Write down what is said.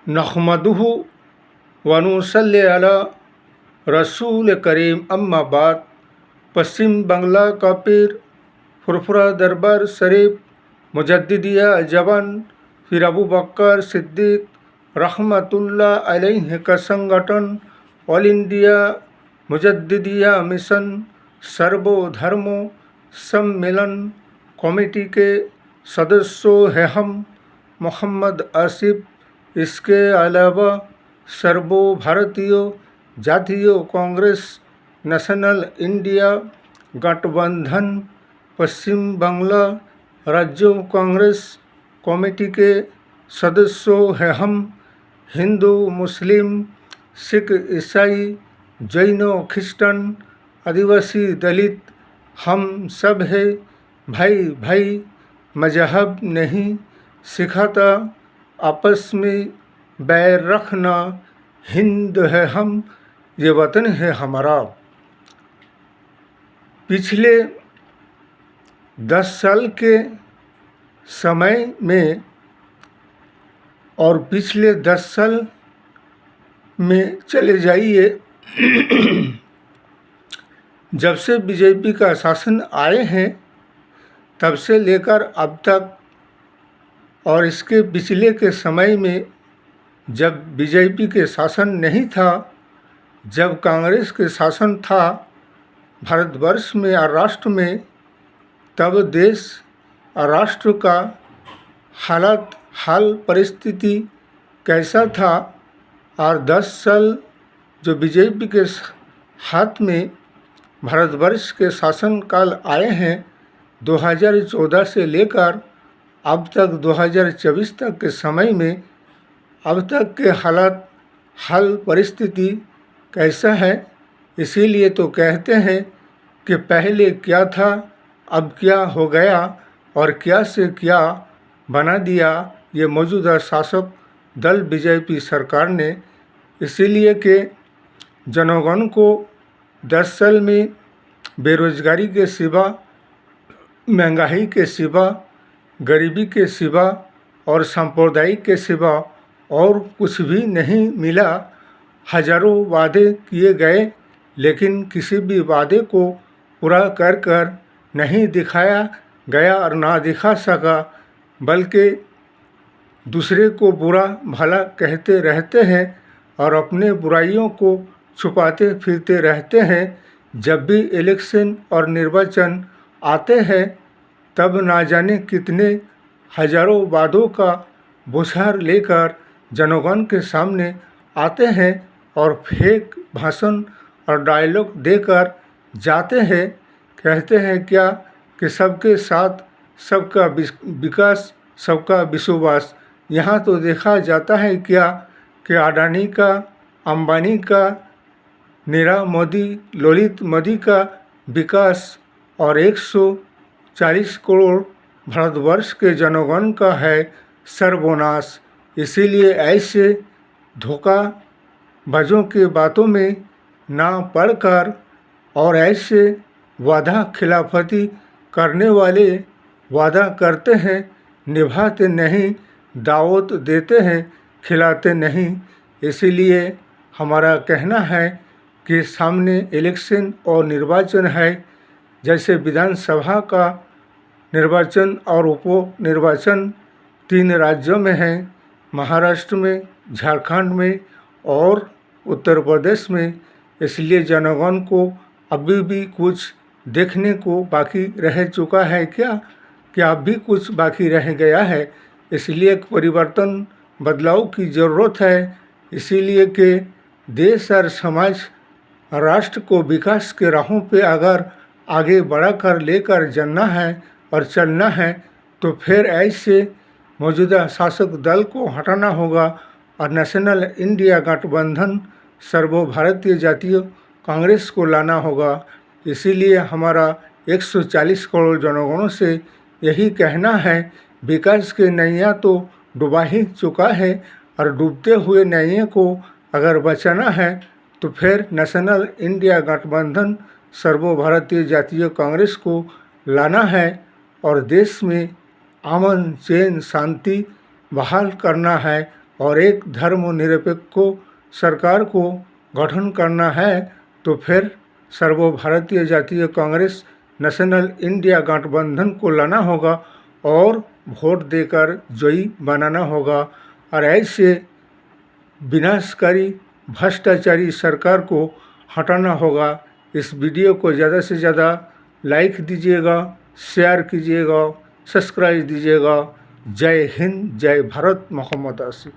नहमदुहु व नुसल्ली अला रसूल करीम अम्मा बाद। पश्चिम बंगला का पीर फुरफुरा दरबार शरीफ मुजद्दिदिया जवान फिर अबू बकर सिद्दीक रहमतुल्लाह अलैह का संगठन ऑल इंडिया मुजद्दिदिया मिशन सर्वधर्म सम्मेलन कमेटी के सदस्यों हैं हम मोहम्मद आसिफ। इसके अलावा सर्व भारतीय जातीय कांग्रेस नेशनल इंडिया गठबंधन पश्चिम बंगला राज्य कांग्रेस कमेटी के सदस्यों हैं हम हिंदू मुस्लिम सिख ईसाई जैन ख्रिस्टन आदिवासी दलित हम सब है भाई भाई। मजहब नहीं सिखाता आपस में बैर रखना। हिंद है हम ये वतन है हमारा। पिछले 10 साल के समय में और पिछले 10 साल में चले जाइए जब से बीजेपी का शासन आए हैं तब से लेकर अब तक, और इसके पिछले के समय में जब बीजेपी के शासन नहीं था, जब कांग्रेस के शासन था भारतवर्ष में और राष्ट्र में, तब देश और राष्ट्र का हाल परिस्थिति कैसा था। और 10 साल जो बीजेपी के हाथ में भारतवर्ष के शासनकाल आए हैं 2014 से लेकर अब तक 2024 तक के समय में अब तक के हाल परिस्थिति कैसा है। इसीलिए तो कहते हैं कि पहले क्या था अब क्या हो गया और क्या से क्या बना दिया ये मौजूदा शासक दल बीजेपी सरकार ने। इसीलिए कि जनगण को 10 साल में बेरोजगारी के सिवा, महंगाई के सिवा, गरीबी के सिवा और सांप्रदायिक के सिवा और कुछ भी नहीं मिला। हजारों वादे किए गए लेकिन किसी भी वादे को पूरा कर नहीं दिखाया गया और ना दिखा सका, बल्कि दूसरे को बुरा भला कहते रहते हैं और अपने बुराइयों को छुपाते फिरते रहते हैं। जब भी इलेक्शन और निर्वाचन आते हैं तब ना जाने कितने हजारों वादों का बौछार लेकर जनगण के सामने आते हैं और फेक भाषण और डायलॉग देकर जाते हैं। कहते हैं क्या कि सबके साथ सबका विकास सबका विश्वास। यहाँ तो देखा जाता है क्या कि अडानी का, अंबानी का, नीरव मोदी, ललित मोदी का विकास और 140 करोड़ भारतवर्ष के जनगण का है सर्वनाश। इसीलिए ऐसे धोखाबाजों के बातों में ना पड़कर और ऐसे वादा खिलाफती करने वाले वादा करते हैं निभाते नहीं, दावत देते हैं खिलाते नहीं। इसीलिए हमारा कहना है कि सामने इलेक्शन और निर्वाचन है। जैसे विधानसभा का निर्वाचन और उप निर्वाचन 3 राज्यों में है, महाराष्ट्र में, झारखंड में और उत्तर प्रदेश में। इसलिए जनगण को अभी भी कुछ देखने को बाकी रह चुका है क्या अब भी कुछ बाकी रह गया है। इसलिए परिवर्तन बदलाव की ज़रूरत है। इसीलिए कि देश और समाज राष्ट्र को विकास के राहों पे अगर आगे बढ़ाकर लेकर जाना है और चलना है तो फिर ऐसे मौजूदा शासक दल को हटाना होगा और नेशनल इंडिया गठबंधन सर्वभारतीय जातीय कांग्रेस को लाना होगा। इसीलिए हमारा 140 करोड़ जनगणों से यही कहना है, विकास के नैया तो डुबा ही चुका है और डूबते हुए नैये को अगर बचाना है तो फिर नेशनल इंडिया गठबंधन सर्वभारतीय जातीय कांग्रेस को लाना है और देश में अमन चैन शांति बहाल करना है और एक धर्मनिरपेक्ष सरकार को गठन करना है तो फिर सर्वभारतीय जातीय कांग्रेस नेशनल इंडिया गठबंधन को लाना होगा और वोट देकर जयी बनाना होगा और ऐसे विनाशकारी भ्रष्टाचारी सरकार को हटाना होगा। इस वीडियो को ज़्यादा से ज़्यादा लाइक दीजिएगा, शेयर कीजिएगा, सब्सक्राइब दीजिएगा। जय हिंद, जय भारत, मोहम्मद आसिफ।